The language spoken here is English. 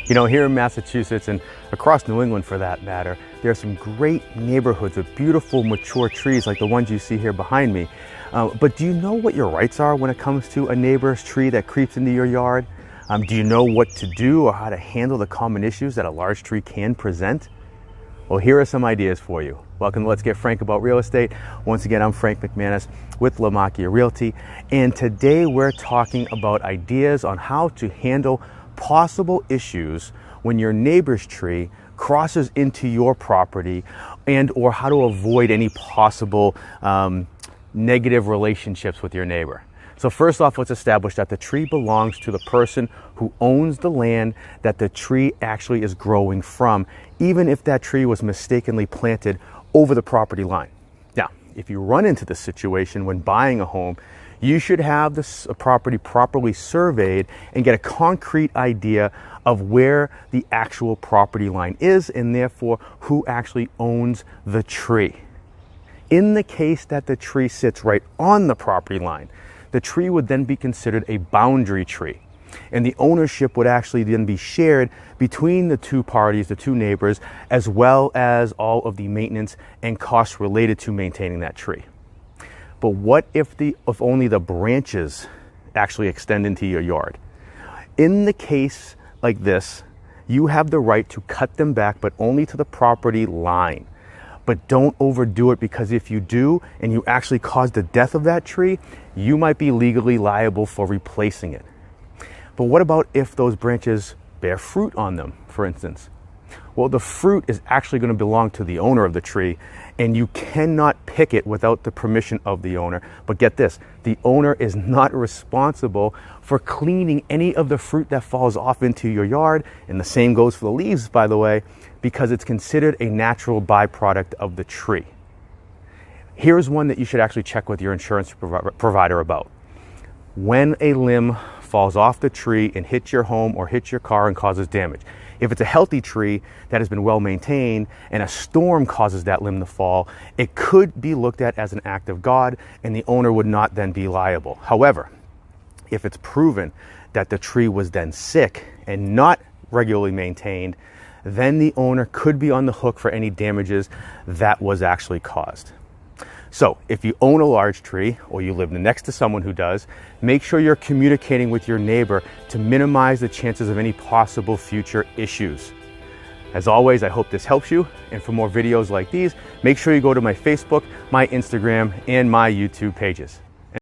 You know, here in Massachusetts and across New England for that matter, there are some great neighborhoods with beautiful mature trees like the ones you see here behind me. But do you know what your rights are when it comes to a neighbor's tree that creeps into your yard? Do you know what to do or how to handle the common issues that a large tree can present? Well, here are some ideas for you. Welcome to Let's Get Frank About Real Estate. Once again, I'm Frank McManus with Lamakia Realty, and today we're talking about ideas on how to handle possible issues when your neighbor's tree crosses into your property, and or how to avoid any possible negative relationships with your neighbor. So first off, let's establish that the tree belongs to the person who owns the land that the tree actually is growing from, even if that tree was mistakenly planted over the property line. Now, if you run into this situation when buying a home, you should have this property properly surveyed and get a concrete idea of where the actual property line is and therefore who actually owns the tree. In the case that the tree sits right on the property line, the tree would then be considered a boundary tree, and the ownership would actually then be shared between the two parties, the two neighbors, as well as all of the maintenance and costs related to maintaining that tree. But what if only the branches actually extend into your yard? In the case like this, you have the right to cut them back, but only to the property line. But don't overdo it, because if you do and you actually cause the death of that tree, you might be legally liable for replacing it. But what about if those branches bear fruit on them, for instance? Well, the fruit is actually going to belong to the owner of the tree, and you cannot pick it without the permission of the owner. But get this, the owner is not responsible for cleaning any of the fruit that falls off into your yard, and the same goes for the leaves, by the way, because it's considered a natural byproduct of the tree. Here's one that you should actually check with your insurance provider about. When a limb falls off the tree and hits your home or hits your car and causes damage, if it's a healthy tree that has been well maintained and a storm causes that limb to fall, it could be looked at as an act of God, and the owner would not then be liable. However, if it's proven that the tree was then sick and not regularly maintained, then the owner could be on the hook for any damages that was actually caused. So if you own a large tree or you live next to someone who does, make sure you're communicating with your neighbor to minimize the chances of any possible future issues. As always, I hope this helps you. And for more videos like these, make sure you go to my Facebook, my Instagram, and my YouTube pages.